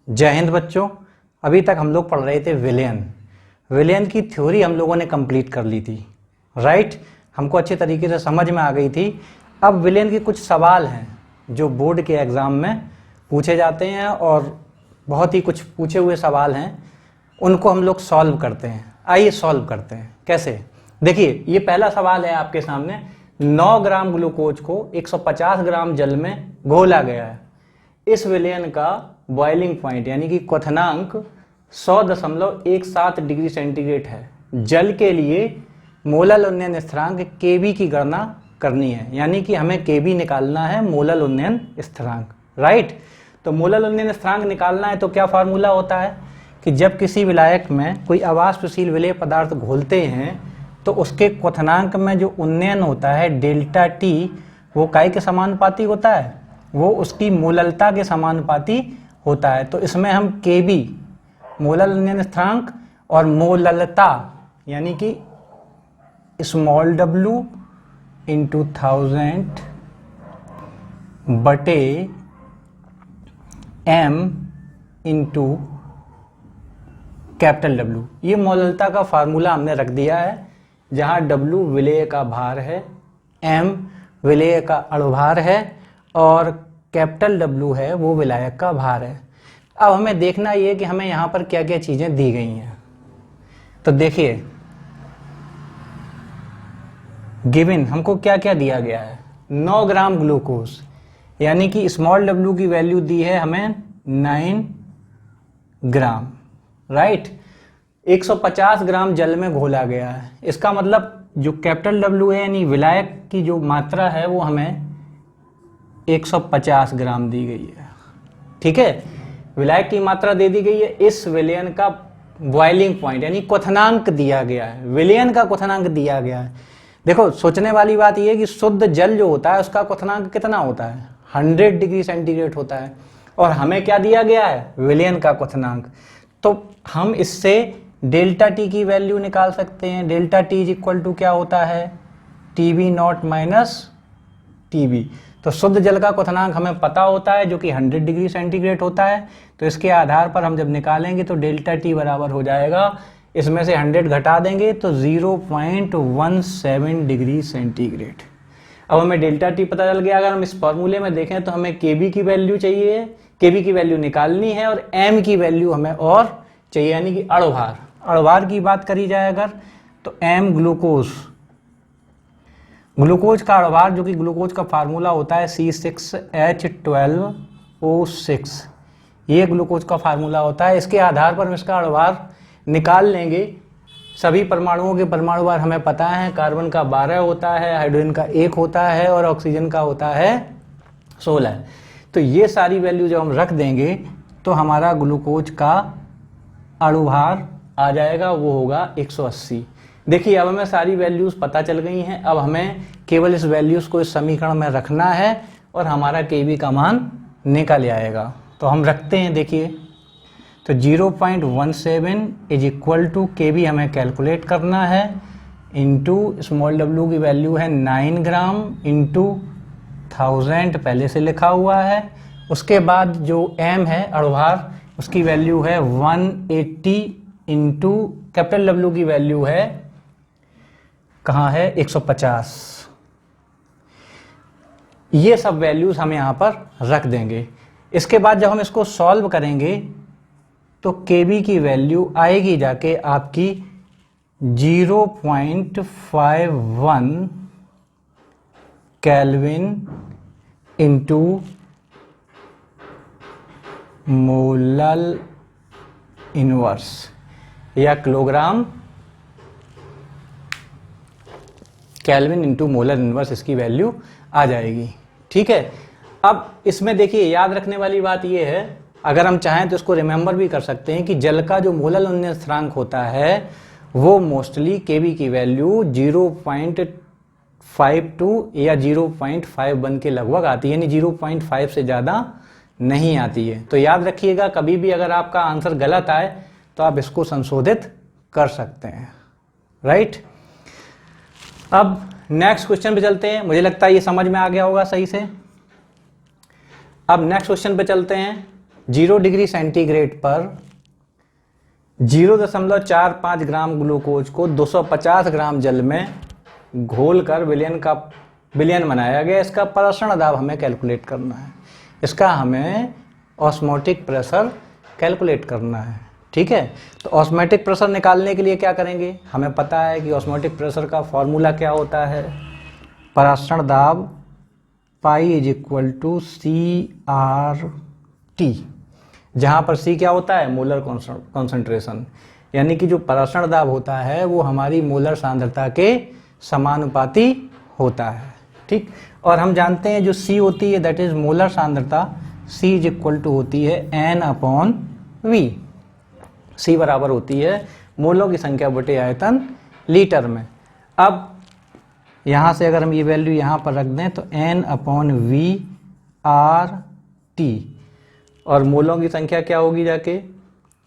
जय हिंद बच्चों। अभी तक हम लोग पढ़ रहे थे विलियन की थ्योरी हम लोगों ने कंप्लीट कर ली थी, राइट। हमको अच्छे तरीके से समझ में आ गई थी। अब विलियन के कुछ सवाल हैं जो बोर्ड के एग्ज़ाम में पूछे जाते हैं और बहुत ही कुछ पूछे हुए सवाल हैं, उनको हम लोग सॉल्व करते हैं। आइए सॉल्व करते हैं। कैसे? देखिए, ये पहला सवाल है आपके सामने। 9 ग्राम ग्लूकोज को 150 ग्राम जल में घोला गया है। इस विलयन का बॉइलिंग पॉइंट यानी कि क्वथनांक 100.17 डिग्री सेंटीग्रेड है। जल के लिए मोलल उन्नयन स्थिरांक Kb की गणना करनी है, यानी कि हमें Kb निकालना है, मोलल उन्नयन स्थिरांक, राइट। तो मोलल उन्नयन स्थिरांक निकालना है तो क्या फार्मूला होता है कि जब किसी विलायक में कोई अवाष्पशील विलेय पदार्थ घोलते हैं तो उसके क्वथनांक में जो उन्नयन होता है डेल्टा टी, वो काय के समानुपाती होता है, वो उसकी मोललता के समानुपाती होता है। तो इसमें हम Kb मोलल उन्नयन स्थिरांक और मोललता यानी कि स्मॉल w इंटू 1000 बटे m इंटू कैपिटल W, ये मोललता का फार्मूला हमने रख दिया है, जहाँ W विलेय का भार है, m विलेय का अणुभार है और कैपिटल W है वो विलायक का भार है। अब हमें देखना ये कि हमें यहाँ पर क्या क्या चीज़ें दी गई हैं। तो देखिए, गिवन हमको क्या क्या दिया गया है। 9 ग्राम ग्लूकोज यानी कि स्मॉल w की वैल्यू दी है हमें 9 ग्राम, राइट। 150 ग्राम जल में घोला गया है। इसका मतलब जो कैपिटल W है यानी विलायक की जो मात्रा है वो हमें 150 ग्राम दी गई है, ठीक है। विलायक की मात्रा दे दी गई है। इस विलयन का बॉइलिंग पॉइंट यानी क्वथनांक दिया गया है, विलयन का क्वथनांक दिया गया है। देखो, सोचने वाली बात यह है कि शुद्ध जल जो होता है उसका क्वथनांक कितना होता है, 100 डिग्री सेंटीग्रेड होता है, और हमें क्या दिया गया है, विलयन का क्वथनांक। तो हम इससे डेल्टा टी की वैल्यू निकाल सकते हैं। Delta T is equal to क्या होता है, TB0 माइनस TB। तो शुद्ध जल का क्वथनांक हमें पता होता है जो कि 100 डिग्री सेंटीग्रेड होता है। तो इसके आधार पर हम जब निकालेंगे तो डेल्टा टी बराबर हो जाएगा, इसमें से 100 घटा देंगे तो 0.17 डिग्री सेंटीग्रेड। अब हमें डेल्टा टी पता चल गया। अगर हम इस फॉर्मूले में देखें तो हमें Kb की वैल्यू चाहिए, Kb की वैल्यू निकालनी है और m की वैल्यू हमें और चाहिए यानी कि अणुभार की बात करी जाए अगर तो m ग्लूकोज का अणुभार, जो कि ग्लूकोज का फार्मूला होता है C6H12O6, ये ग्लूकोज का फार्मूला होता है। इसके आधार पर हम इसका अणुभार निकाल लेंगे। सभी परमाणुओं के परमाणु भार हमें पता है, कार्बन का 12 होता है, हाइड्रोजन का 1 होता है और ऑक्सीजन का होता है 16। तो ये सारी वैल्यू जब हम रख देंगे तो हमारा ग्लूकोज का अणुभार आ जाएगा, वो होगा 180। देखिए, अब हमें सारी वैल्यूज़ पता चल गई हैं। अब हमें केवल इस वैल्यूज़ को इस समीकरण में रखना है और हमारा Kb का मान निकल आएगा। तो हम रखते हैं, देखिए, तो 0.17 इज इक्वल टू Kb हमें कैलकुलेट करना है, इंटू स्मॉल w की वैल्यू है 9 ग्राम इंटू 1000 पहले से लिखा हुआ है। उसके बाद जो m है अणुभार, उसकी वैल्यू है 180 इंटू कैपिटल W की वैल्यू है, कहाँ है, 150। ये सब वैल्यूज हम यहाँ पर रख देंगे। इसके बाद जब हम इसको सॉल्व करेंगे तो Kb की वैल्यू आएगी जाके आपकी 0.51 केल्विन इंटू मोलल इनवर्स या kilogram kelvin into molar inverse, इसकी वैल्यू आ जाएगी, ठीक है। अब इसमें देखिए, याद रखने वाली बात यह है, अगर हम चाहें तो इसको रिमेंबर भी कर सकते हैं कि जल का जो मोलल उन्नयन स्थिरांक होता है वो मोस्टली Kb की वैल्यू 0.52 या 0.51 के लगभग आती है, यानी 0.5 से ज़्यादा नहीं आती है। तो याद रखिएगा, कभी भी अगर आपका आंसर गलत आए तो आप इसको संशोधित कर सकते हैं, राइट। अब नेक्स्ट क्वेश्चन पे चलते हैं। मुझे लगता है ये समझ में आ गया होगा सही से। अब नेक्स्ट क्वेश्चन पे चलते हैं। 0 डिग्री सेंटीग्रेड पर 0.45 ग्राम ग्लूकोज को 250 ग्राम जल में घोलकर विलयन बनाया गया। इसका प्रसरण दाब हमें कैलकुलेट करना है, इसका हमें ऑस्मोटिक प्रेशर कैलकुलेट करना है। ठीक है, तो ऑस्मोटिक प्रेशर निकालने के लिए क्या करेंगे, हमें पता है कि ऑस्मोटिक प्रेशर का फॉर्मूला क्या होता है, प्रसरण दाब pi is equal to CRT, जहाँ पर C क्या होता है, मोलर कॉन्सेंट्रेशन, यानी कि जो प्रसरण दाब होता है वो हमारी मोलर सांद्रता के समानुपाती होता है। ठीक, और हम जानते हैं जो C होती है दैट इज मोलर सांद्रता, C इज इक्वल टू होती है N/V। C बराबर होती है मोलों की संख्या बटे आयतन लीटर में। अब यहाँ से अगर हम ये वैल्यू यहाँ पर रख दें तो N/V/RT, और मोलों की संख्या क्या होगी जाके,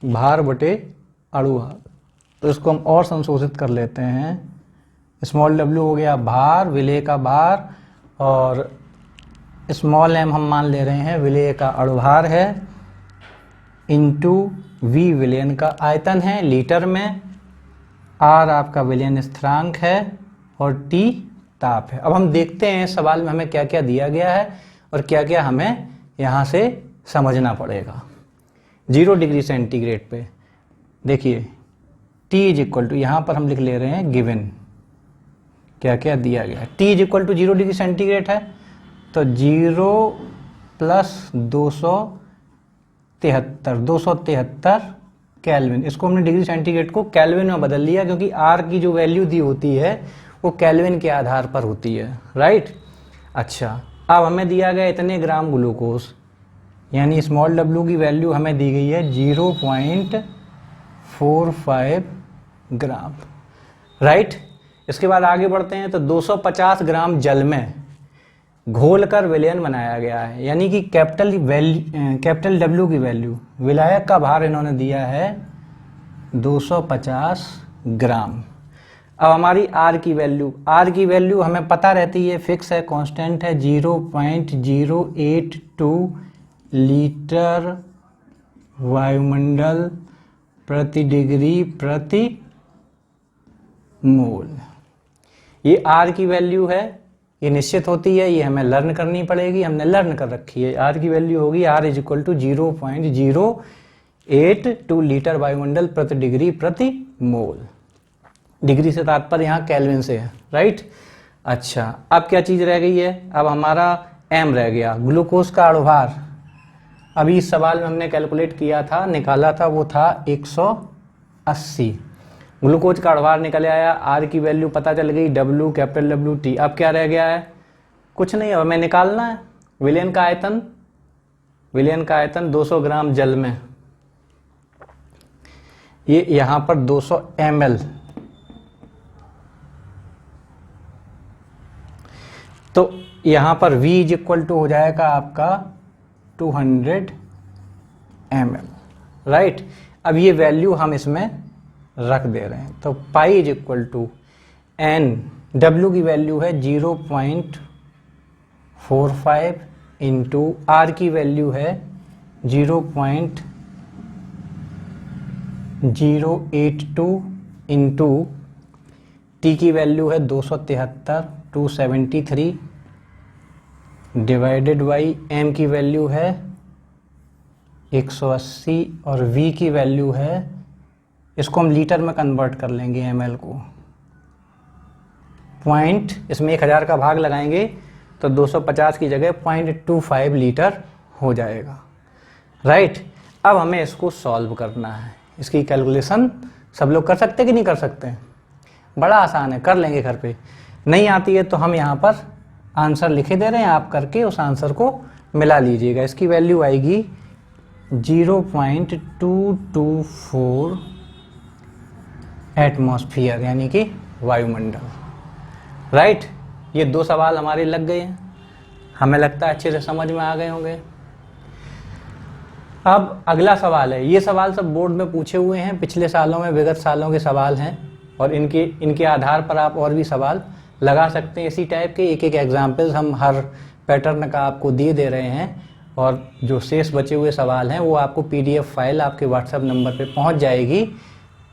भार बटे अणु भार। तो इसको हम और संशोधित कर लेते हैं, स्मॉल w हो गया भार, विलेय का भार, और स्मॉल m हम मान ले रहे हैं विलेय का अणुभार है, इंटू v विलयन का आयतन है लीटर में, r आपका विलयन स्थिरांक है, और t ताप है। अब हम देखते हैं सवाल में हमें क्या क्या दिया गया है और क्या क्या हमें यहाँ से समझना पड़ेगा। 0 डिग्री सेंटीग्रेड पे देखिए T इज इक्वल टू, यहाँ पर हम लिख ले रहे हैं गिवन, क्या क्या दिया गया है। T is equal to 0 degree centigrade है तो 0 + 273 केल्विन, इसको हमने डिग्री सेंटीग्रेड को केल्विन में बदल लिया क्योंकि R की जो वैल्यू दी होती है वो केल्विन के आधार पर होती है, राइट। अच्छा, अब हमें दिया गया इतने ग्राम ग्लूकोज, यानी स्मॉल w की वैल्यू हमें दी गई है 0.45 ग्राम, राइट। इसके बाद आगे बढ़ते हैं तो 250 ग्राम जल में घोलकर विलयन बनाया गया है, यानी कि कैपिटल W की वैल्यू, विलायक का भार इन्होंने दिया है 250 ग्राम। अब हमारी R की वैल्यू हमें पता रहती है, फिक्स है, कांस्टेंट है, 0.082 लीटर वायुमंडल प्रति डिग्री प्रति मोल। ये R की वैल्यू है, ये निश्चित होती है, ये हमें लर्न करनी पड़ेगी, हमने लर्न कर रखी है। R की वैल्यू होगी R is equal to 0.082 litre वायुमंडल प्रति डिग्री प्रति मोल। डिग्री से तात्पर्य यहाँ केल्विन से है, राइट। अच्छा, अब क्या चीज़ रह गई है, अब हमारा M रह गया, ग्लूकोज का अणुभार। अभी इस सवाल में हमने कैलकुलेट किया था, निकाला था, वो था 180। ग्लूकोज का अणुभार निकल आया, R की वैल्यू पता चल गई, W कैपिटल W T। अब क्या रह गया है, कुछ नहीं, अब हमें निकालना है विलयन का आयतन 200 ग्राम जल में, ये यहाँ पर 200 ml, तो यहाँ पर V इज इक्वल टू हो जाएगा आपका 200 ml, राइट। अब ये वैल्यू हम इसमें रख दे रहे हैं, तो pi is equal to N, W की वैल्यू है 0.45 इंटू R की वैल्यू है 0.082 इंटू T की वैल्यू है 273 डिवाइडेड बाई M की वैल्यू है 180 और V की वैल्यू है, इसको हम लीटर में कन्वर्ट कर लेंगे ml को, पॉइंट, इसमें 1000 का भाग लगाएंगे तो 250 की जगह 0.25 लीटर हो जाएगा, राइट। अब हमें इसको सॉल्व करना है, इसकी कैलकुलेशन सब लोग कर सकते कि नहीं कर सकते, बड़ा आसान है, कर लेंगे घर पे। नहीं आती है तो हम यहाँ पर आंसर लिखे दे रहे हैं, आप करके उस आंसर को मिला लीजिएगा। इसकी वैल्यू आएगी 0.224 एटमॉस्फेयर, यानी कि वायुमंडल, राइट। ये दो सवाल हमारे लग गए हैं, हमें लगता है अच्छे से समझ में आ गए होंगे। अब अगला सवाल है, ये सवाल सब बोर्ड में पूछे हुए हैं, पिछले सालों में, विगत सालों के सवाल हैं, और इनके आधार पर आप और भी सवाल लगा सकते हैं इसी टाइप के। एक एक एग्जाम्पल्स हम हर पैटर्न का आपको दे रहे हैं, और जो शेष बचे हुए सवाल हैं वो आपको PDF फाइल आपके व्हाट्सएप नंबर पे पहुंच जाएगी,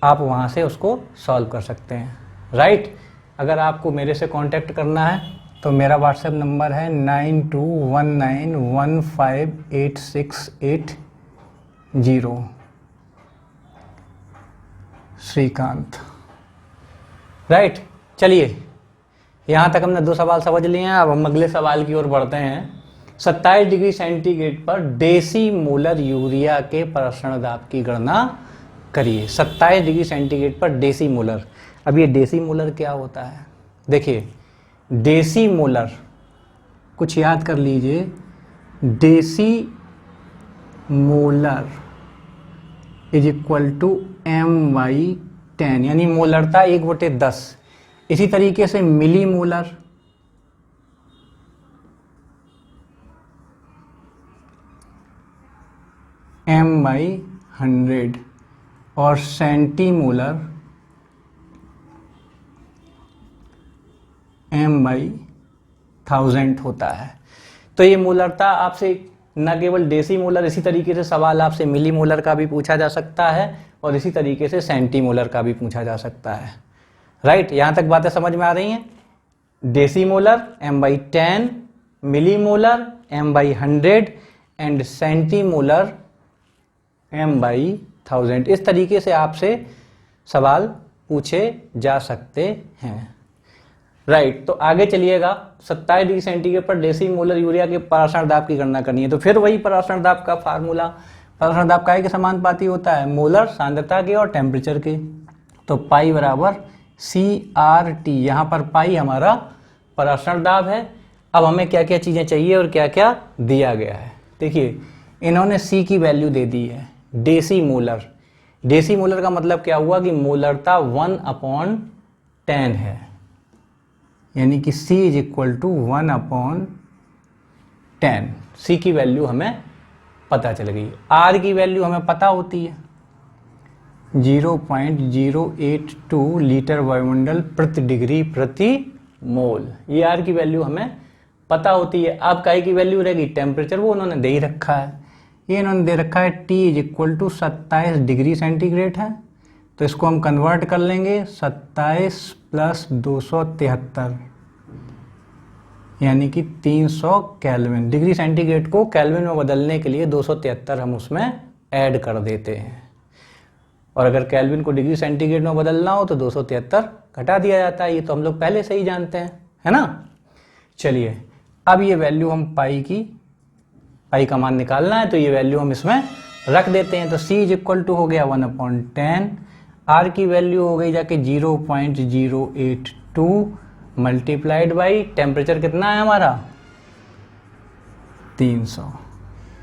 आप वहां से उसको सॉल्व कर सकते हैं। राइट। अगर आपको मेरे से कांटेक्ट करना है तो मेरा व्हाट्सएप नंबर है 9219158680 श्रीकांत। राइट। चलिए, यहाँ तक हमने 2 सवाल समझ लिए हैं। अब हम अगले सवाल की ओर बढ़ते हैं। 27 डिग्री सेंटीग्रेड पर डेसीमोलर यूरिया के प्रसरण दाब की गणना करिए। 27 डिग्री सेंटीग्रेड पर डेसीमोलर। अब ये डेसीमोलर क्या होता है? देखिए, डेसीमोलर कुछ याद कर लीजिए। डेसीमोलर इज इक्वल टू m/10, यानी मोलरता 1/10। इसी तरीके से मिलीमोलर m/100 और सेंटीमोलर m/1000 होता है। तो ये मोलरता आपसे न केवल डेसीमोलर, इसी तरीके से सवाल आपसे मिलीमोलर का भी पूछा जा सकता है और इसी तरीके से सेंटीमोलर का भी पूछा जा सकता है। राइट। यहाँ तक बातें समझ में आ रही हैं? Decimolar m/10, millimolar m/100 and centimolar m/1000। इस तरीके से आपसे सवाल पूछे जा सकते हैं। राइट। तो आगे चलिएगा। 27 डिग्री सेंटीग्रेड पर डेसीमोलर यूरिया के प्रसारण दाब की गणना करनी है। तो फिर वही प्रसारण दाब का फार्मूला, प्रसारण दाब काय के समानुपाती होता है? मोलर सांद्रता के और टेम्परेचर के। तो पाई बराबर CRT। यहाँ पर पाई हमारा प्रसारण दाब है। अब हमें क्या क्या चीज़ें चाहिए और क्या क्या दिया गया है। देखिए, इन्होंने C की वैल्यू दे दी है, डेसीमोलर। डेसीमोलर का मतलब क्या हुआ कि मोलरता 1/10 है, यानी कि C is equal to 1/10। C की वैल्यू हमें पता चल गई। R की वैल्यू हमें पता होती है 0.082 लीटर वायुमंडल प्रति डिग्री प्रति मोल। ये R की वैल्यू हमें पता होती है। अब काय की वैल्यू रहेगी? टेम्परेचर, वो उन्होंने दे ही रखा है। ये इन्होंने दे रखा है T is equal to 27 degree centigrade है। तो इसको हम कन्वर्ट कर लेंगे 27 प्लस 273, यानी कि 300 केल्विन। डिग्री सेंटीग्रेड को केल्विन में बदलने के लिए 273 हम उसमें ऐड कर देते हैं, और अगर केल्विन को डिग्री सेंटीग्रेड में बदलना हो तो 273 घटा दिया जाता है। ये तो हम लोग पहले से ही जानते हैं, है ना। चलिए, अब ये वैल्यू हम पाई का मान निकालना है, तो ये वैल्यू हम इसमें रख देते हैं। तो C इज इक्वल टू हो गया 1/10। R की वैल्यू हो गई जाके 0.082 मल्टीप्लाइड बाई टेम्परेचर कितना है हमारा? 300।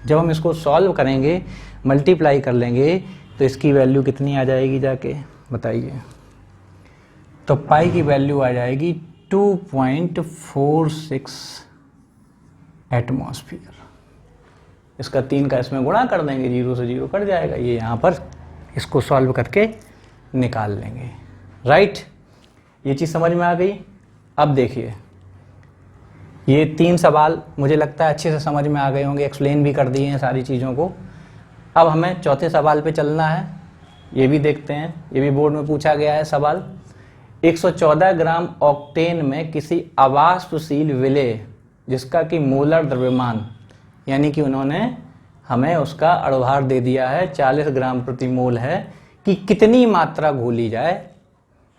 जब हम इसको सॉल्व करेंगे, मल्टीप्लाई कर लेंगे, तो इसकी वैल्यू कितनी आ जाएगी जाके बताइए? तो पाई की वैल्यू आ जाएगी 2.46 एटमॉस्फेयर। इसका 3 का इसमें गुणा कर देंगे, 0 से 0 कट जाएगा। ये यहाँ पर इसको सॉल्व करके निकाल लेंगे। राइट। ये चीज़ समझ में आ गई। अब देखिए, ये 3 सवाल मुझे लगता है अच्छे से समझ में आ गए होंगे, एक्सप्लेन भी कर दिए हैं सारी चीज़ों को। अब हमें चौथे सवाल पे चलना है। ये भी देखते हैं, ये भी बोर्ड में पूछा गया है सवाल। 114 ग्राम ऑक्टेन में किसी अवाष्पशील विलेय जिसका कि मोलर द्रव्यमान, यानी कि उन्होंने हमें उसका अणुभार दे दिया है 40 ग्राम प्रति मोल है, कि कितनी मात्रा घोली जाए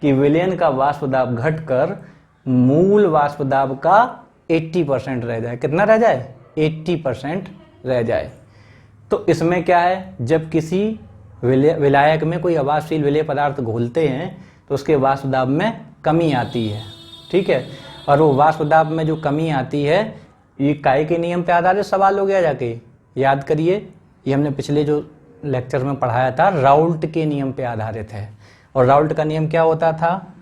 कि विलयन का वाष्प दाब घटकर मूल वाष्प दाब का 80% रह जाए। कितना रह जाए? 80% रह जाए। तो इसमें क्या है, जब किसी विलायक में कोई अवाष्पशील विलेय पदार्थ घोलते हैं तो उसके वाष्प दाब में कमी आती है। ठीक है। और वो वाष्प दाब में जो कमी आती है, ये काय के नियम पे आधारित सवाल हो गया जाके याद करिए। ये हमने पिछले जो लेक्चर में पढ़ाया था, राउल्ट के नियम पे आधारित है। और राउल्ट का नियम क्या होता था?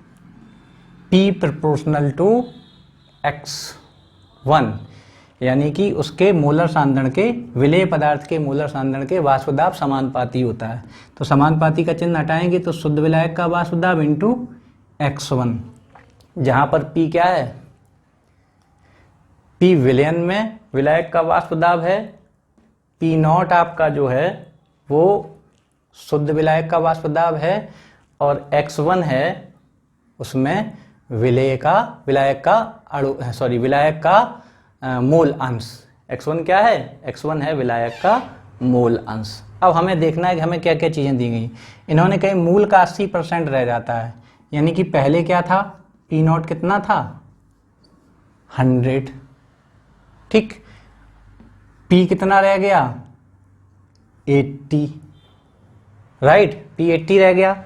P प्रोपोर्शनल टू x1, यानी कि उसके मोलर सांद्रण के, विलेय पदार्थ के मोलर सांद्रण के वाष्प दाब समानुपाती होता है। तो समानुपाती का चिन्ह हटाएंगे तो शुद्ध विलायक का वाष्प दाब इंटू x1, जहां पर P क्या है? P विलयन में विलायक का वाष्प दाब है पी नॉट आपका जो है वो शुद्ध विलायक का वाष्प दाब है और x1 है उसमें विलायक का मोल अंश। x1 क्या है? x1 है विलायक का मोल अंश। अब हमें देखना है कि हमें क्या क्या चीज़ें दी गई। इन्होंने कहीं मूल का 80% रह जाता है, यानी कि पहले क्या था, पी नॉट कितना था 100, ठीक, पी कितना रह गया 80, राइट, पी 80 रह गया।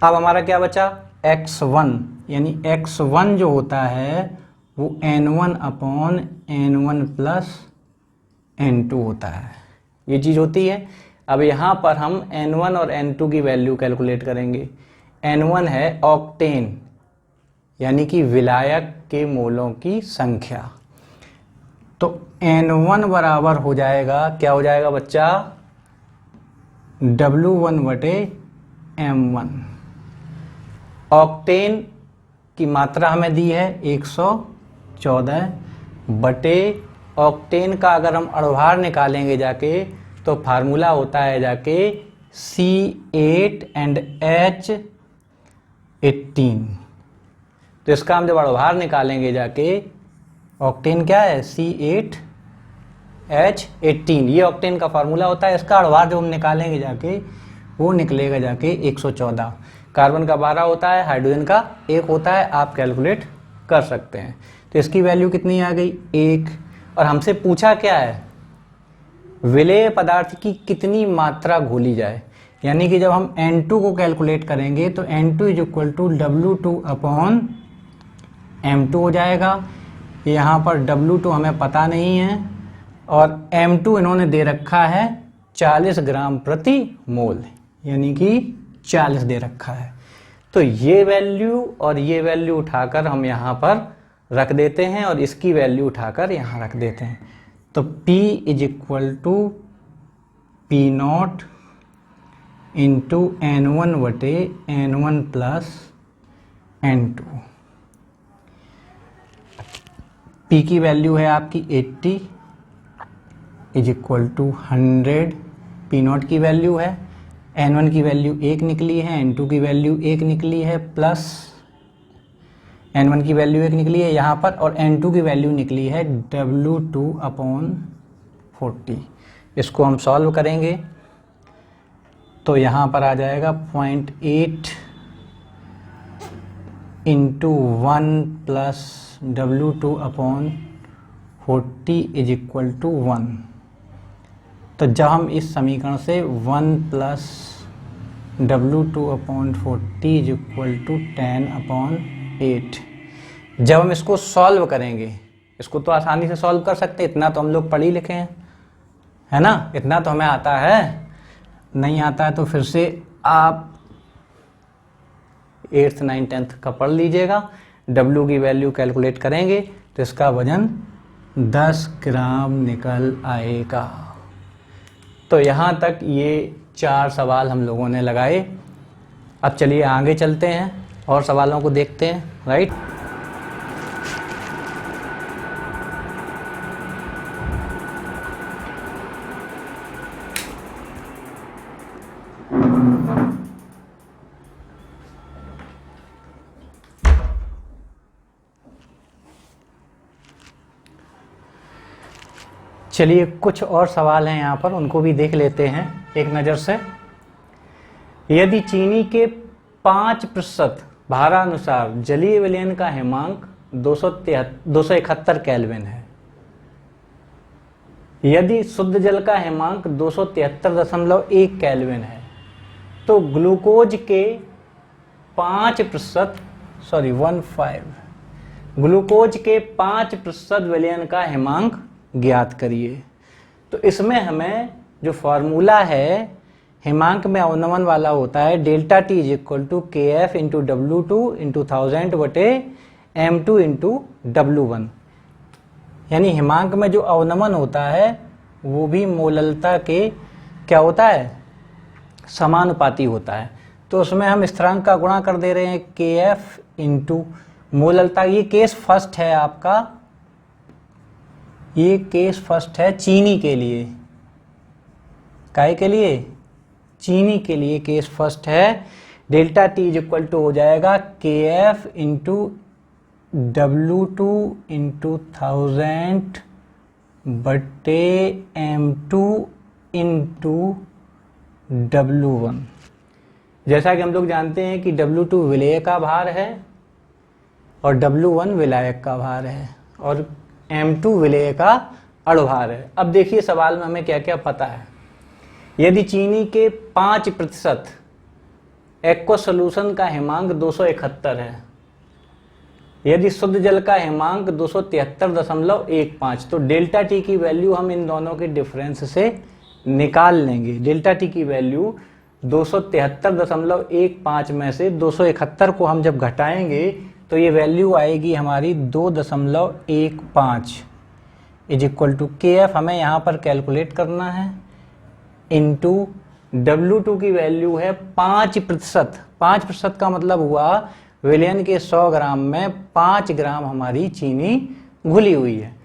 अब हमारा क्या बचा x1, यानी x1 जो होता है वो n1 upon n1 plus n2 होता है, ये चीज़ होती है। अब यहाँ पर हम n1 और n2 की वैल्यू कैलकुलेट करेंगे। n1 है ऑक्टेन, यानी कि विलायक के मोलों की संख्या, तो n1 बराबर हो जाएगा, क्या हो जाएगा बच्चा, W1 बटे M1। ऑक्टेन की मात्रा हमें दी है 114 बटे ऑक्टेन का अगर हम अणुभार निकालेंगे जाके तो फार्मूला होता है जाके C8 एंड H18। तो इसका हम जब अणुभार निकालेंगे जाके, ऑक्टेन क्या है C8H18, ये ऑक्टेन का फार्मूला होता है। इसका अणुभार जो हम निकालेंगे जाके वो निकलेगा जाके 114। कार्बन का 12 होता है, हाइड्रोजन का 1 होता है, आप कैलकुलेट कर सकते हैं। तो इसकी वैल्यू कितनी आ गई 1। और हमसे पूछा क्या है, विलेय पदार्थ की कितनी मात्रा घोली जाए, यानी कि जब हम N2 को कैलकुलेट करेंगे तो N2 is equal to W2 upon M2 हो जाएगा। यहाँ पर W2 हमें पता नहीं है और M2 इन्होंने दे रखा है 40 ग्राम प्रति मोल, यानी कि 40 दे रखा है। तो ये वैल्यू और ये वैल्यू उठाकर हम यहाँ पर रख देते हैं और इसकी वैल्यू उठाकर यहाँ रख देते हैं। तो P is equal to P not into N1 बटे N1 प्लस N2। P की वैल्यू है आपकी 80 is equal to 100, P not की वैल्यू है, N1 की वैल्यू 1 निकली है, N2 की वैल्यू 1 निकली है, प्लस N1 की वैल्यू 1 निकली है यहाँ पर और N2 की वैल्यू निकली है W2 अपॉन 40। इसको हम सॉल्व करेंगे तो यहाँ पर आ जाएगा 0.8 into 1 plus W2 upon 40 is equal to 1। तो जब हम इस समीकरण से 1 plus W2 upon 40 is equal to 10 upon 8, जब हम इसको सॉल्व करेंगे, इसको तो आसानी से सॉल्व कर सकते हैं, इतना तो हम लोग पढ़ी लिखे हैं, है ना, इतना तो हमें आता है। नहीं आता है तो फिर से आप 8th 9th 10th का पढ़ लीजिएगा। W की वैल्यू कैलकुलेट करेंगे तो इसका वजन 10 ग्राम निकल आएगा। तो यहाँ तक ये 4 सवाल हम लोगों ने लगाए। अब चलिए आगे चलते हैं और सवालों को देखते हैं, राइट। चलिए कुछ और सवाल हैं यहाँ पर, उनको भी देख लेते हैं एक नज़र से। यदि चीनी के 5% भारानुसार जलीय विलयन का हिमांक 271 केल्विन है, यदि शुद्ध जल का हिमांक 273.1 केल्विन है, तो ग्लूकोज के 5% विलयन का हिमांक ज्ञात करिए। तो इसमें हमें जो फॉर्मूला है हिमांक में अवनमन वाला होता है delta T is equal to KF into W2 into 1000 बटे M2 इंटू W1, यानी हिमांक में जो अवनमन होता है वो भी मोललता के क्या होता है, समानुपाती होता है। तो उसमें हम स्थिरांक का गुणा कर दे रहे हैं KF इंटू मोललता। ये केस फर्स्ट है आपका, ये केस फर्स्ट है चीनी के लिए, काहे के लिए? चीनी के लिए केस फर्स्ट है। Delta T is equal to हो जाएगा के एफ इंटू W2 इंटू 1000 बटे M2 इंटू W1। जैसा कि हम लोग जानते हैं कि W2 विलेय का भार है और W1 विलायक का भार है और M2 विलेय का अणुभार है। अब देखिए सवाल में हमें क्या क्या पता है। यदि चीनी के 5% एक्वस सॉल्यूशन का हिमांक 271 है, यदि शुद्ध जल का हिमांक 273.15, तो डेल्टा टी की वैल्यू हम इन दोनों के डिफरेंस से निकाल लेंगे। डेल्टा टी की वैल्यू 273.15 में से 271 को हम जब घटाएंगे तो ये वैल्यू आएगी हमारी 2.15 is equal to K F हमें यहाँ पर कैलकुलेट करना है इंटू W2 की वैल्यू है 5%। 5% का मतलब हुआ विलयन के 100 ग्राम में 5 ग्राम हमारी चीनी घुली हुई है।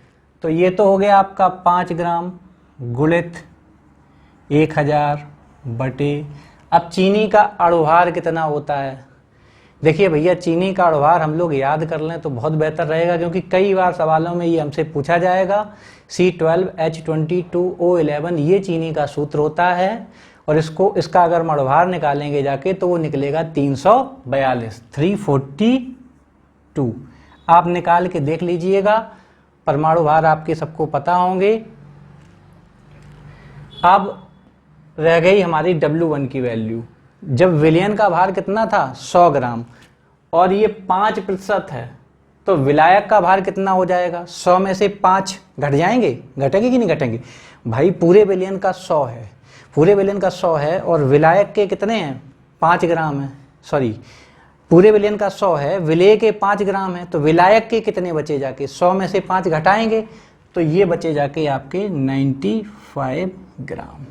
तो ये तो हो गया आपका 5 ग्राम गुणित 1000 बटे, अब चीनी का अणुभार कितना होता है? देखिए भैया, चीनी का अणुभार हम लोग याद कर लें तो बहुत बेहतर रहेगा, क्योंकि कई बार सवालों में ये हमसे पूछा जाएगा। C12H22O11 ये चीनी का सूत्र होता है और इसका अगर हम अणुभार निकालेंगे जाके तो वो निकलेगा 342। आप निकाल के देख लीजिएगा, परमाणु भार आपके सबको पता होंगे। अब रह गई हमारी W1 की वैल्यू। जब विलयन का भार कितना था? 100 ग्राम, और ये 5% है, तो विलायक का भार कितना हो जाएगा? 100 में से 5 घट जाएंगे, घटेंगे कि नहीं घटेंगे? भाई पूरे विलयन का 100 है, पूरे विलयन का 100 है और विलायक के कितने हैं? 5 ग्राम है। सॉरी, पूरे विलयन का 100 है, विलेय के 5 ग्राम है, तो विलायक के कितने बचे जाके? 100 में से 5 घटाएंगे तो ये बचे जाके आपके 95 ग्राम।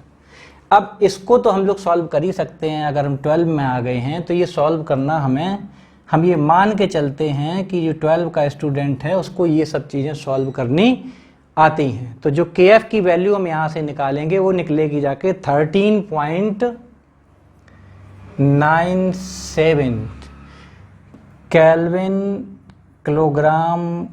अब इसको तो हम लोग सॉल्व कर ही सकते हैं। अगर हम 12 में आ गए हैं तो ये सॉल्व करना हम ये मान के चलते हैं कि जो 12 का स्टूडेंट है उसको ये सब चीज़ें सॉल्व करनी आती हैं। तो जो के एफ की वैल्यू हम यहाँ से निकालेंगे वो निकलेगी जाके 13.97 केल्विन किलोग्राम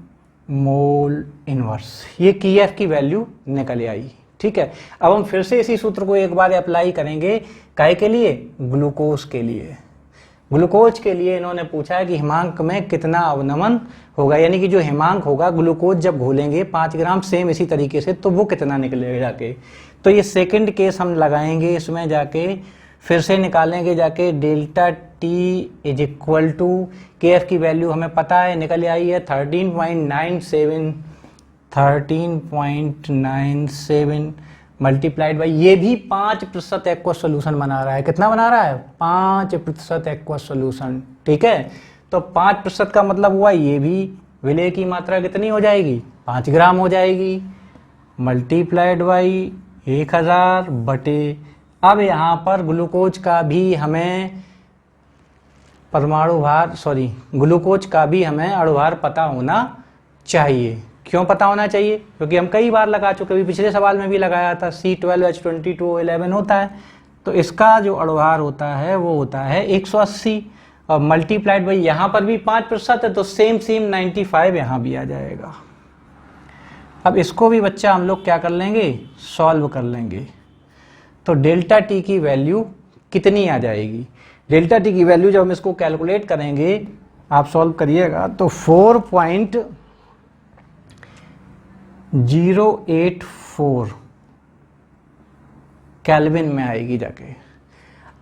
मोल इनवर्स। ये के एफ की वैल्यू निकल आई। ठीक है, अब हम फिर से इसी सूत्र को एक बार अप्लाई करेंगे। काहे के लिए? ग्लूकोज के लिए। ग्लूकोज के लिए इन्होंने पूछा है कि हिमांक में कितना अवनमन होगा, यानी कि जो हिमांक होगा ग्लूकोज जब घोलेंगे 5 ग्राम, सेम इसी तरीके से, तो वो कितना निकलेगा जाके। तो ये सेकंड केस हम लगाएंगे, इसमें जाके फिर से निकालेंगे जाके delta T is equal to K F की वैल्यू हमें पता है, निकल आई है 13.97 मल्टीप्लाइड बाई, ये भी 5% एक्वस सोल्यूशन बना रहा है। कितना बना रहा है? 5% एक्वस सोल्यूशन। ठीक है, तो 5% का मतलब हुआ ये भी विलेय की मात्रा कितनी हो जाएगी? 5 ग्राम हो जाएगी, मल्टीप्लाइड बाई 1000 बटे। अब यहाँ पर ग्लूकोज का भी हमें ग्लूकोज का भी हमें अणुभार पता होना चाहिए। क्यों पता होना चाहिए? क्योंकि हम कई बार लगा चुके, अभी पिछले सवाल में भी लगाया था। C12H22O11 होता है, तो इसका जो अणुभार होता है वो होता है 180 और मल्टीप्लाइड बाई यहाँ पर भी 5% है, तो सेम 95 यहाँ भी आ जाएगा। अब इसको भी बच्चा हम लोग क्या कर लेंगे? सॉल्व कर लेंगे। तो डेल्टा टी की वैल्यू कितनी आ जाएगी? डेल्टा टी की वैल्यू जब हम इसको कैलकुलेट करेंगे, आप सॉल्व करिएगा, तो 4.084 केल्विन में आएगी जाके।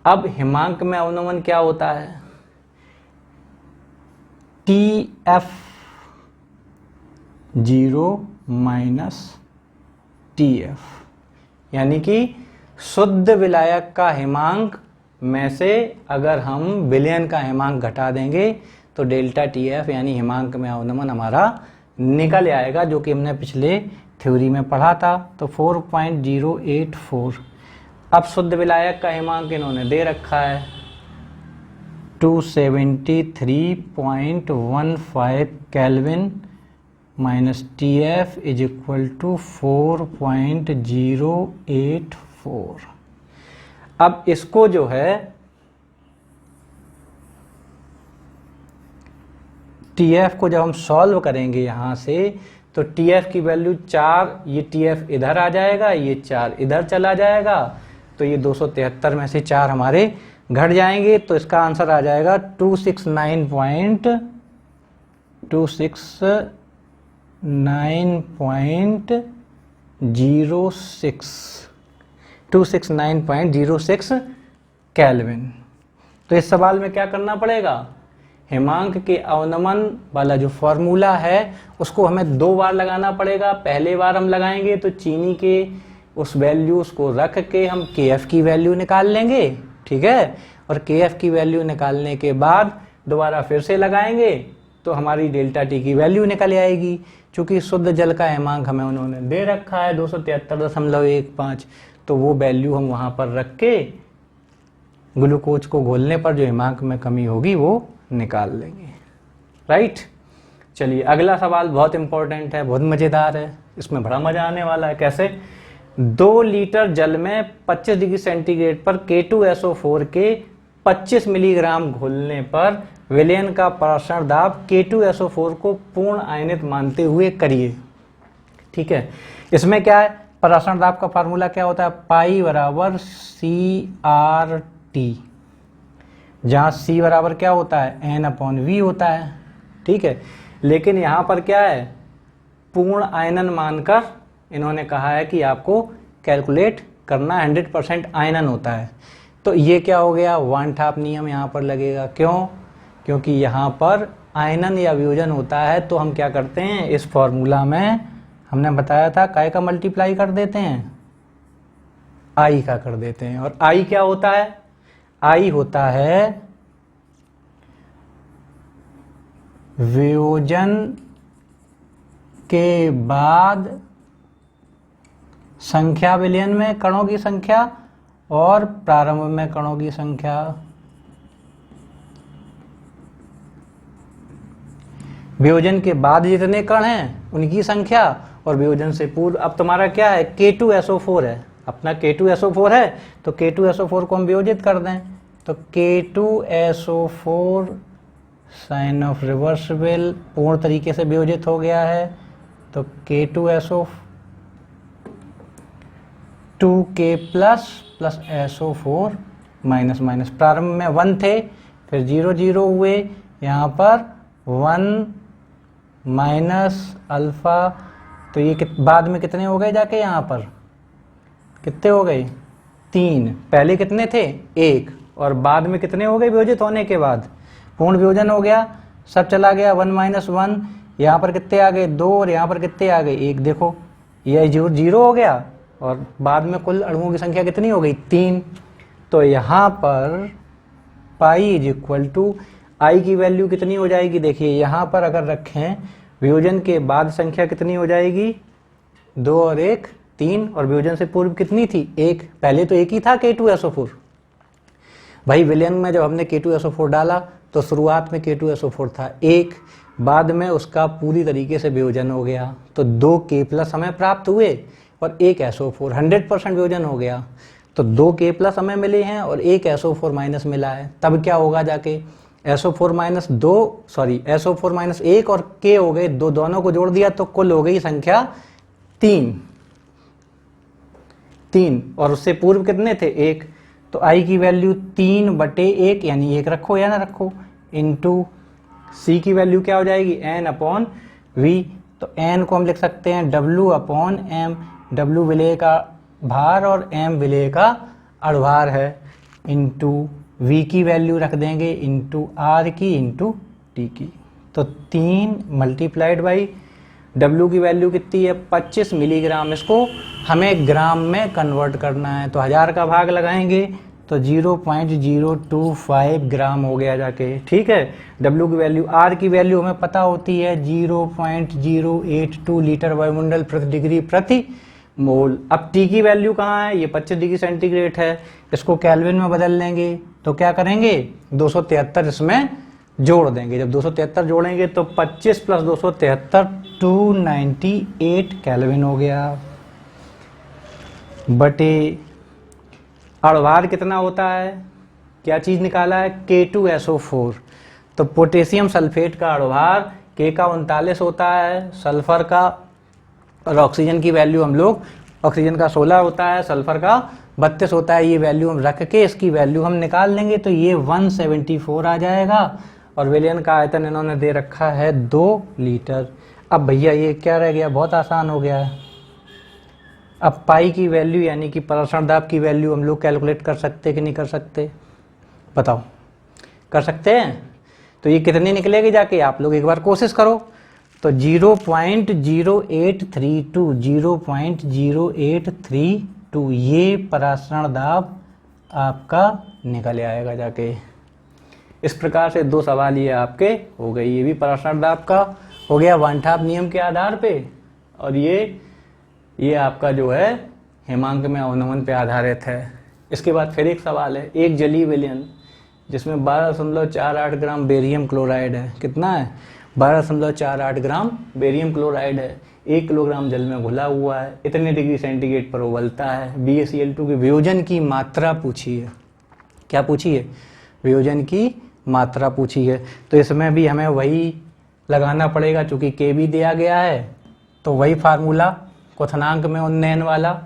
अब हिमांक में अवनमन क्या होता है? TF0 माइनस TF, यानी कि शुद्ध विलायक का हिमांक में से अगर हम विलयन का हिमांक घटा देंगे तो डेल्टा TF यानी हिमांक में अवनमन हमारा निकल आएगा, जो कि हमने पिछले थ्योरी में पढ़ा था। तो 4.084। अब शुद्ध विलायक का हिमांक इन्होंने दे रखा है 273.15 kelvin minus TF is equal to 4.084। अब इसको जो है TF को जब हम सॉल्व करेंगे यहां से, तो TF की वैल्यू 4, ये TF इधर आ जाएगा, ये 4 इधर चला जाएगा, तो ये 273 में से 4 हमारे घट जाएंगे। तो इसका आंसर आ जाएगा 269.06 केल्विन। तो इस सवाल में क्या करना पड़ेगा, हिमांक के अवनमन वाला जो फॉर्मूला है उसको हमें 2 बार लगाना पड़ेगा। पहले बार हम लगाएंगे तो चीनी के उस वैल्यूज को रख के हम KF की वैल्यू निकाल लेंगे, ठीक है। और KF की वैल्यू निकालने के बाद दोबारा फिर से लगाएंगे तो हमारी डेल्टा T की वैल्यू निकल आएगी। चूंकि शुद्ध जल का हिमांक हमें उन्होंने दे रखा है 273.15, तो वो वैल्यू हम वहां पर रख के ग्लूकोज को घोलने पर जो हिमांक में कमी होगी वो निकाल लेंगे, राइट। चलिए अगला सवाल बहुत इंपॉर्टेंट है, बहुत मजेदार है, इसमें बड़ा मजा आने वाला है। कैसे, 2 लीटर जल में 25 डिग्री सेंटीग्रेड पर K2SO4 के 25 मिलीग्राम घोलने पर विलयन का परासरण दाब K2SO4 को पूर्ण आयनित मानते हुए करिए, ठीक है। इसमें क्या है, परासरण दाब का फार्मूला क्या होता है, पाई बराबर CRT, जहां C बराबर क्या होता है, N/V होता है, ठीक है। लेकिन यहां पर क्या है, पूर्ण आयनन मानकर इन्होंने कहा है कि आपको कैलकुलेट करना 100% आयनन होता है। तो ये क्या हो गया, 1/2 नियम यहाँ पर लगेगा। क्यों, क्योंकि यहाँ पर आयनन या वियोजन होता है तो हम क्या करते हैं, इस फॉर्मूला में हमने बताया था काय का मल्टीप्लाई कर देते हैं, I का कर देते हैं। और I क्या होता है, I होता है वियोजन के बाद संख्या, विलयन में कणों की संख्या और प्रारंभ में कणों की संख्या। वियोजन के बाद जितने कण हैं उनकी संख्या और वियोजन से पूर्व। अब तुम्हारा क्या है, K2SO4 है, अपना K2SO4 है, तो K2SO4 को हम वियोजित कर दें, तो K2SO4 साइन ऑफ रिवर्सिबल पूर्ण तरीके से वियोजित हो गया है। तो K2SO 2K plus SO4 minus minus, प्रारंभ में 1 थे, फिर 0 0 हुए, यहाँ पर 1 माइनस अल्फा, तो ये बाद में कितने हो गए, जाके यहाँ पर कितने हो गए, 3। पहले कितने थे, 1, और बाद में कितने हो गए वियोजित होने के बाद, पूर्ण वियोजन हो गया, सब चला गया, 1 माइनस 1, यहाँ पर कितने आ गए, 2, और यहाँ पर कितने आ गए, 1। देखो ये 0 हो गया, और बाद में कुल अणुओं की संख्या कितनी हो गई, 3। तो यहाँ पर पाई इज इक्वल टू आई की वैल्यू कितनी हो जाएगी, देखिए यहाँ पर अगर रखें वियोजन के बाद संख्या कितनी हो जाएगी, 2 और 1 3, और वियोजन से पूर्व कितनी थी, 1। पहले तो 1 ही था K2SO4। भाई विलयन में जब हमने K2SO4 डाला तो शुरुआत में K2SO4 था 1, बाद में उसका पूरी तरीके से वियोजन हो गया, तो 2K प्लस हमें प्राप्त हुए और 1 SO4, 100% वियोजन हो गया। तो 2K प्लस हमें मिले हैं और 1 SO4 माइनस मिला है। तब क्या होगा, जाके SO4 माइनस 1 और K हो गए 2, दोनों को जोड़ दिया तो कुल हो गई संख्या 3, और उससे पूर्व कितने थे, 1। तो I की वैल्यू 3/1 यानी 1 रखो या ना रखो, इंटू C की वैल्यू क्या हो जाएगी, N/V। तो N को हम लिख सकते हैं W/M, W विलेय का भार और M विलेय का अणुभार है, इंटू V की वैल्यू रख देंगे इंटू R की इंटू T की। तो 3 मल्टीप्लाइड बाई W की वैल्यू कितनी है, 25 मिलीग्राम। इसको हमें ग्राम में कन्वर्ट करना है, तो 1000 का भाग लगाएंगे तो 0.025 ग्राम हो गया जाके, ठीक है। W की वैल्यू, R की वैल्यू हमें पता होती है 0.082 लीटर वायुमंडल प्रति डिग्री प्रति मोल। अब T की वैल्यू कहाँ है, ये 25 डिग्री सेंटीग्रेड है, इसको केल्विन में बदल लेंगे तो क्या करेंगे, 273 इसमें जोड़ देंगे। जब 273 जोड़ेंगे तो 25 प्लस 273 298 केल्विन हो गया, बटे अणुभार कितना होता है, क्या चीज़ निकाला है, K2SO4। तो पोटेशियम सल्फेट का अणुभार K का 39 होता है, सल्फर का और ऑक्सीजन की वैल्यू हम लोग, ऑक्सीजन का 16 होता है, सल्फर का 32 होता है। ये वैल्यू हम रख के इसकी वैल्यू हम निकाल लेंगे तो ये 174 आ जाएगा। और विलयन का आयतन इन्होंने दे रखा है 2 लीटर। अब भैया ये क्या रह गया, बहुत आसान हो गया है। अब पाई की वैल्यू यानी कि प्रसारण दाब की वैल्यू हम लोग कैलकुलेट कर सकते कि नहीं कर सकते, बताओ, कर सकते हैं। तो ये कितनी निकलेगी जाके आप लोग एक बार कोशिश करो। तो 0.0832 0.0832 ये प्रसारण दाब आपका निकल आएगा जाके। इस प्रकार से 2 सवाल ये आपके हो गए। ये भी प्रसारण दाब का हो गया वन टॉप नियम के आधार पे, और ये आपका जो है हिमांक में अवनमन पे आधारित है। इसके बाद फिर एक सवाल है, एक जलीय विलयन जिसमें 12.48 ग्राम बेरियम क्लोराइड है। कितना है, 12.48 ग्राम बेरियम क्लोराइड है, 1 किलोग्राम जल में घुला हुआ है, इतने डिग्री सेंटीग्रेड पर उबलता है। BaCl2 के वियोजन की मात्रा पूछी है। क्या पूछी है, वियोजन की मात्रा पूछी है। तो इसमें भी हमें वही लगाना पड़ेगा, चूँकि Kb दिया गया है तो वही फार्मूला क्वथनांक में उन्नयन वाला,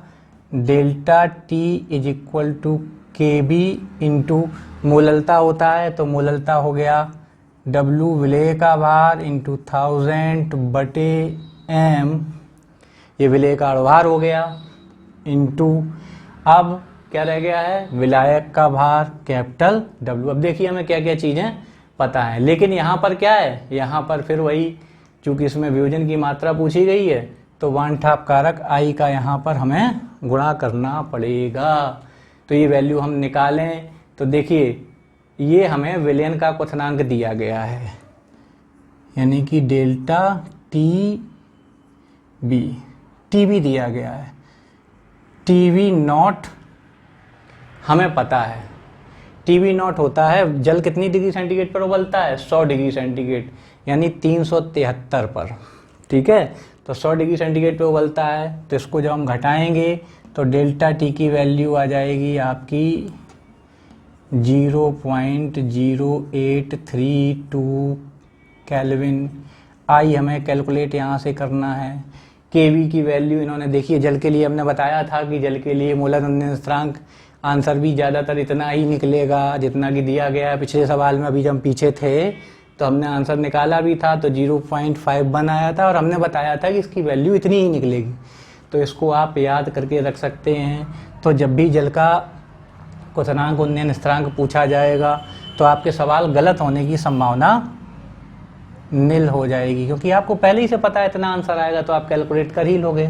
डेल्टा T = Kb इंटू मोललता होता है। तो मोललता हो गया W विलेय का भार इंटू 1000 बटे m, ये विलेय का अणुभार हो गया, इंटू अब क्या रह गया है, विलायक का भार कैपिटल W। अब देखिए हमें क्या क्या चीज़ें पता है, लेकिन यहाँ पर क्या है, यहाँ पर फिर वही, चूँकि इसमें वियोजन की मात्रा पूछी गई है तो वन टॉप कारक I का यहाँ पर हमें गुणा करना पड़ेगा। तो ये वैल्यू हम निकालें तो देखिए ये हमें विलयन का क्वथनांक दिया गया है, यानी कि डेल्टा TB दिया गया है। TB नॉट हमें पता है, TB नॉट होता है जल कितनी डिग्री सेंटीग्रेड पर उबलता है, 100 डिग्री सेंटीग्रेड, यानी 373 पर। ठीक है, तो 100 डिग्री सेंटीग्रेड पर उबलता है। तो इसको जब हम घटाएंगे तो डेल्टा T की वैल्यू आ जाएगी आपकी 0.0832 केल्विन। I हमें कैलकुलेट यहाँ से करना है। Kb की वैल्यू इन्होंने देखिए, जल के लिए हमने बताया था कि जल के लिए मोलर उन्नयन स्थिरांक आंसर भी ज़्यादातर इतना ही निकलेगा जितना कि दिया गया है। पिछले सवाल में अभी जब हम पीछे थे तो हमने आंसर निकाला भी था, तो 0.51 आया था और हमने बताया था कि इसकी वैल्यू इतनी ही निकलेगी। तो इसको आप याद करके रख सकते हैं। तो जब भी जल का क्वथनांक उन्नयन स्थिरांक पूछा जाएगा तो आपके सवाल गलत होने की संभावना निल हो जाएगी, क्योंकि आपको पहले ही से पता है इतना आंसर आएगा तो आप कैलकुलेट कर ही लोगे।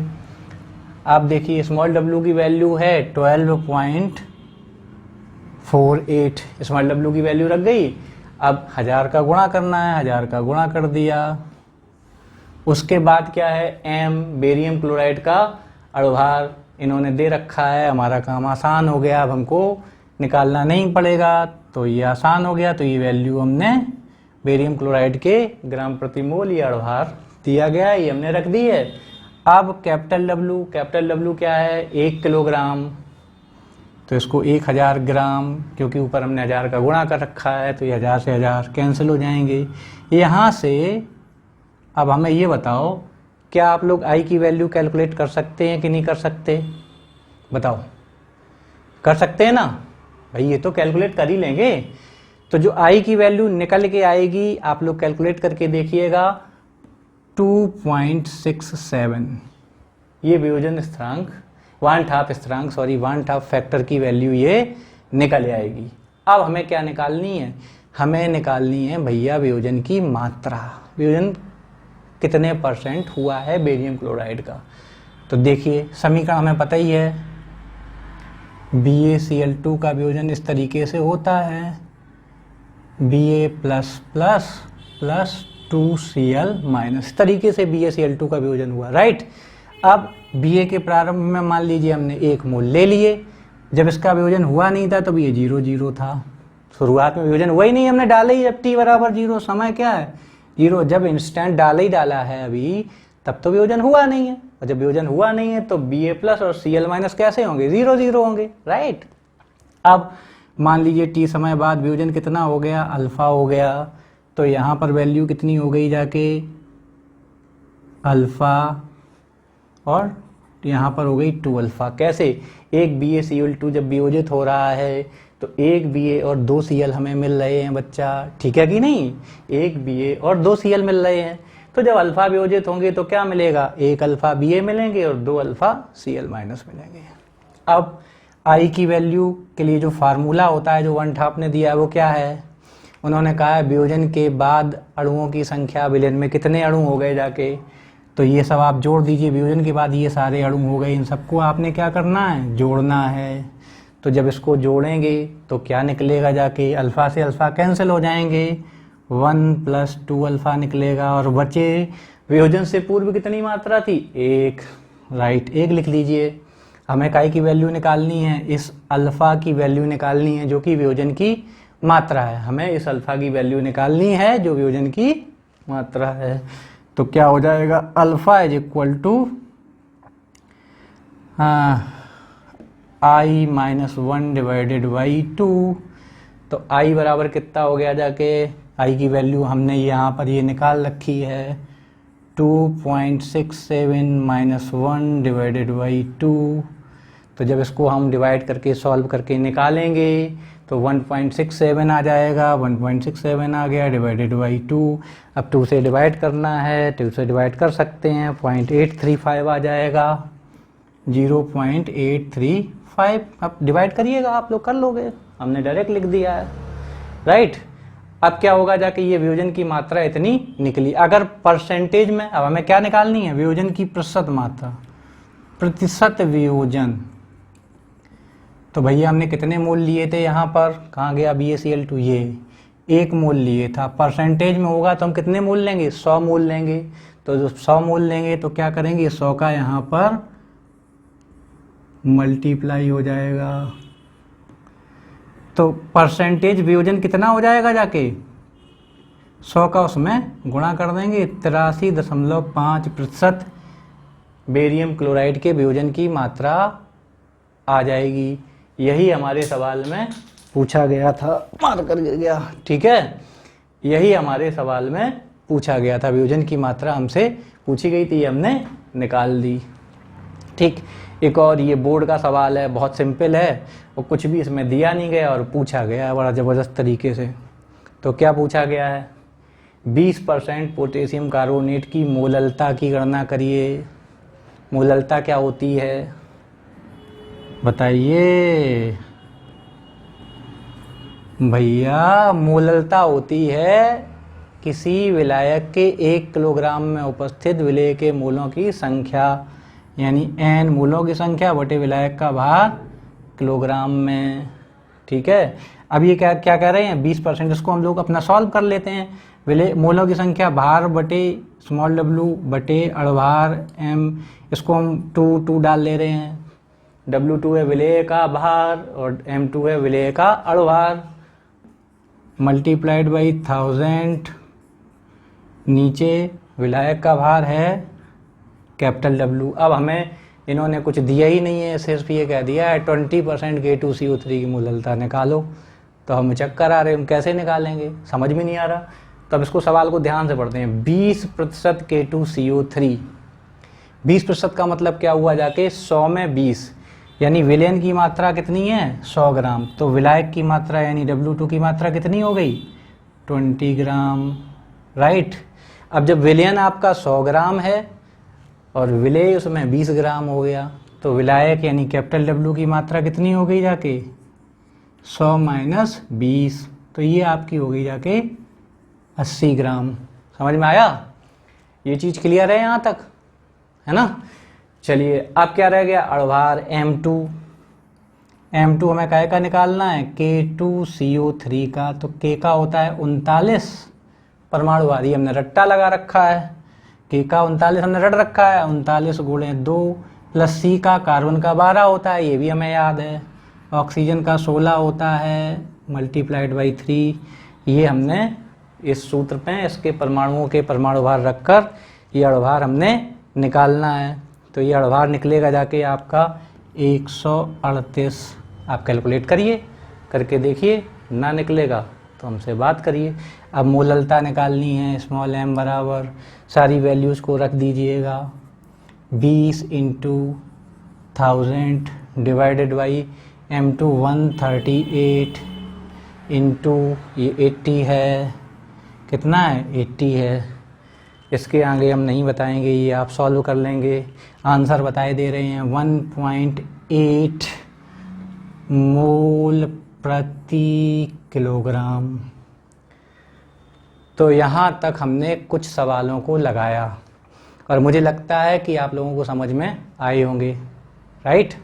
आप देखिए स्मॉल w की वैल्यू है 12.48, स्मॉल w की वैल्यू रख गई। अब 1000 का गुणा करना है, 1000 का गुणा कर दिया। उसके बाद क्या है, m बेरियम क्लोराइड का अणुभार इन्होंने दे रखा है, हमारा काम आसान हो गया। अब हमको निकालना नहीं पड़ेगा, तो ये आसान हो गया। तो ये वैल्यू हमने बेरियम क्लोराइड के ग्राम प्रति मोल ये अणुभार दिया गया है, ये हमने रख दी है। अब कैपिटल W क्या है, 1 किलोग्राम, तो इसको 1000 ग्राम, क्योंकि ऊपर हमने 1000 का गुणा कर रखा है तो ये 1000 से 1000 कैंसिल हो जाएंगे यहाँ से। अब हमें ये बताओ, क्या आप लोग I की वैल्यू कैलकुलेट कर सकते हैं कि नहीं कर सकते, बताओ, कर सकते हैं ना भाई, ये तो कैलकुलेट कर ही लेंगे। तो जो I की वैल्यू निकल के आएगी आप लोग कैलकुलेट करके देखिएगा, 2.67, ये वियोजन स्थिरांक, वन टॉप फैक्टर की वैल्यू ये निकल आएगी। अब हमें क्या निकालनी है, हमें निकालनी है भैया वियोजन की मात्रा, वियोजन कितने % हुआ है बेरियम क्लोराइड का। तो देखिए समीकरण हमें पता ही है, BaCl2 का वियोजन इस तरीके से होता है, Ba+++2Cl-, इस तरीके से BaCl2 का वियोजन हुआ, राइट। अब Ba के प्रारंभ में मान लीजिए हमने 1 मोल ले लिए, जब इसका वियोजन हुआ नहीं था तब ये 0 था, शुरुआत में वियोजन हुआ ही नहीं, हमने डाला ही जब t = 0, समय क्या है 0, जब इंस्टेंट डाला है अभी तब तो वियोजन हुआ नहीं है, और जब वियोजन हुआ नहीं है तो Ba+ और Cl- कैसे होंगे, 0 होंगे, राइट। अब मान लीजिए टी समय बाद वियोजन कितना हो गया, अल्फा हो गया, तो यहाँ पर वैल्यू कितनी हो गई जाके, अल्फा, और यहाँ पर हो गई 2 अल्फा। कैसे, एक BaCl2 जब वियोजित हो रहा है तो एक Ba और 2 Cl हमें मिल रहे हैं बच्चा, ठीक है कि नहीं, एक Ba और 2 Cl मिल रहे हैं, तो जब अल्फा वियोजित होंगे तो क्या मिलेगा, एक अल्फा Ba मिलेंगे और 2 अल्फा Cl माइनस मिलेंगे। अब I की वैल्यू के लिए जो फार्मूला होता है, जो 1/2 ने दिया है, वो क्या है, उन्होंने कहा है वियोजन के बाद अणुओं की संख्या विलयन में कितने अणु हो गए जाके, तो ये सब आप जोड़ दीजिए, वियोजन के बाद ये सारे अणु हो गए, इन सबको आपने क्या करना है, जोड़ना है। तो जब इसको जोड़ेंगे तो क्या निकलेगा जाके, अल्फा से अल्फा कैंसिल हो जाएंगे, 1 + 2 अल्फा निकलेगा, और बचे वियोजन से पूर्व कितनी मात्रा थी, 1, राइट, 1 लिख लीजिए। हमें काई की वैल्यू निकालनी है, इस अल्फा की वैल्यू निकालनी है जो कि वियोजन की मात्रा है, हमें इस अल्फा की वैल्यू निकालनी है जो वियोजन की मात्रा है। तो क्या हो जाएगा, अल्फा = I - 1/2, तो I बराबर कितना हो गया जाके, I की वैल्यू हमने यहाँ पर ये निकाल रखी है, 2.67 - 1/2। तो जब इसको हम डिवाइड करके सॉल्व करके निकालेंगे तो 1.67 आ जाएगा, 1.67 आ गया, /2। अब 2 से डिवाइड करना है, 2 से डिवाइड कर सकते हैं, 0.835 आ जाएगा, 0.835। अब डिवाइड करिएगा, आप लोग कर लोगे, हमने डायरेक्ट लिख दिया है, राइट। अब क्या होगा जाके, ये वियोजन की मात्रा इतनी निकली। अगर परसेंटेज में, अब हमें क्या निकालनी है, वियोजन की प्रतिशत मात्रा, प्रतिशत वियोजन। तो भैया हमने कितने मोल लिए थे यहाँ पर, कहाँ गया BaCl2, ये 1 मोल लिए था। परसेंटेज में होगा तो हम कितने मोल लेंगे, 100 मोल लेंगे। तो जो 100 मोल लेंगे तो क्या करेंगे, 100 का यहाँ पर मल्टीप्लाई हो जाएगा, तो परसेंटेज वियोजन कितना हो जाएगा जाके, 100 का उसमें गुणा कर देंगे, 83.5% बेरियम क्लोराइड के वियोजन की मात्रा आ जाएगी। यही हमारे सवाल में पूछा गया था, मार कर गिर गया, ठीक है, यही हमारे सवाल में पूछा गया था, वियोजन की मात्रा हमसे पूछी गई थी, हमने निकाल दी, ठीक। एक और ये बोर्ड का सवाल है, बहुत सिंपल है और कुछ भी इसमें दिया नहीं गया और पूछा गया है बड़ा ज़बरदस्त तरीके से। तो क्या पूछा गया है, 20% पोटेशियम कार्बोनेट की मोललता की गणना करिए। मोललता क्या होती है बताइए भैया, मोललता होती है किसी विलायक के 1 किलोग्राम में उपस्थित विलेय के मोलों की संख्या, यानी n मोलों की संख्या बटे विलायक का भार किलोग्राम में, ठीक है। अब ये क्या क्या कह रहे हैं, 20%, इसको हम लोग अपना सॉल्व कर लेते हैं। विलेय मोलों की संख्या भार बटे w बटे अणुभार m, इसको हम 2 डाल ले रहे हैं, W2 है विलेय का भार और M2 है विलेय का अणुभार, मल्टीप्लाइड बाई 1000, नीचे विलायक का भार है कैपिटल W। अब हमें इन्होंने कुछ दिया ही नहीं है, सिर्फ ये कह दिया है 20% K2CO3 की मोललता निकालो, तो हम चक्कर आ रहे हैं, हम कैसे निकालेंगे, समझ में नहीं आ रहा। तो अब इसको सवाल को ध्यान से पढ़ते हैं। 20% K2CO3, 20% का मतलब क्या हुआ जाके, 100 में 20, यानी विलयन की मात्रा कितनी है, 100 ग्राम, तो विलायक की मात्रा यानी W2 की मात्रा कितनी हो गई, 20 ग्राम, राइट। अब जब विलयन आपका 100 ग्राम है और विलेय उसमें 20 ग्राम हो गया, तो विलायक यानी कैपिटल W की मात्रा कितनी हो गई जाके, 100 - 20, तो ये आपकी हो गई जाके 80 ग्राम। समझ में आया, ये चीज़ क्लियर है यहाँ तक, है ना। चलिए अब क्या रह गया, अणुभार M2। M2 हमें काय का निकालना है, K2CO3 का, तो K का होता है 39 परमाणु भार, हमने रट्टा लगा रखा है, K का 39 हमने रट रखा है, 39 × 2 प्लस C का कार्बन का 12 होता है, ये भी हमें याद है, ऑक्सीजन का 16 होता है, मल्टीप्लाइड बाई 3, ये हमने इस सूत्र में इसके परमाणुओं के परमाणु भार रखकर ये अणुभार हमने निकालना है। तो ये अणुभार निकलेगा जाके आपका 138, आप कैलकुलेट करिए। करके देखिए, ना निकलेगा तो हमसे बात करिए। अब मोललता निकालनी है, स्मॉल m बराबर सारी वैल्यूज़ को रख दीजिएगा, 20 into 1000 divided by m2 138 into ये 80 है, कितना है 80 है। इसके आगे हम नहीं बताएंगे, ये आप सॉल्व कर लेंगे। आंसर बताए दे रहे हैं 1.8 मोल प्रति किलोग्राम। तो यहाँ तक हमने कुछ सवालों को लगाया और मुझे लगता है कि आप लोगों को समझ में आए होंगे, राइट।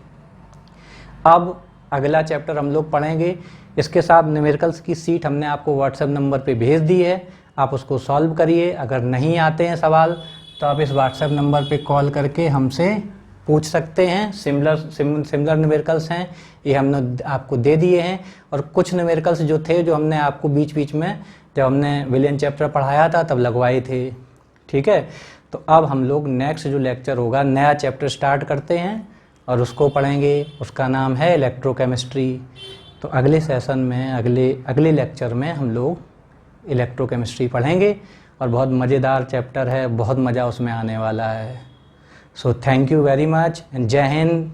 अब अगला चैप्टर हम लोग पढ़ेंगे, इसके साथ न्यूमेरिकल्स की सीट हमने आपको व्हाट्सएप नंबर पे भेज दी है, आप उसको सॉल्व करिए। अगर नहीं आते हैं सवाल तो आप इस व्हाट्सएप नंबर पे कॉल करके हमसे पूछ सकते हैं। सिमिलर न्यूमेरिकल्स हैं, ये हमने आपको दे दिए हैं, और कुछ न्यूमेरिकल्स जो थे जो हमने आपको बीच बीच में जब हमने विलियन चैप्टर पढ़ाया था तब लगवाए थे, ठीक है। तो अब हम लोग नेक्स्ट जो लेक्चर होगा नया चैप्टर स्टार्ट करते हैं और उसको पढ़ेंगे, उसका नाम है इलेक्ट्रोकेमिस्ट्री। तो अगले सेशन में अगले लेक्चर में हम लोग इलेक्ट्रोकेमिस्ट्री पढ़ेंगे और बहुत मज़ेदार चैप्टर है, बहुत मज़ा उसमें आने वाला है। So thank you very much and जय हिंद।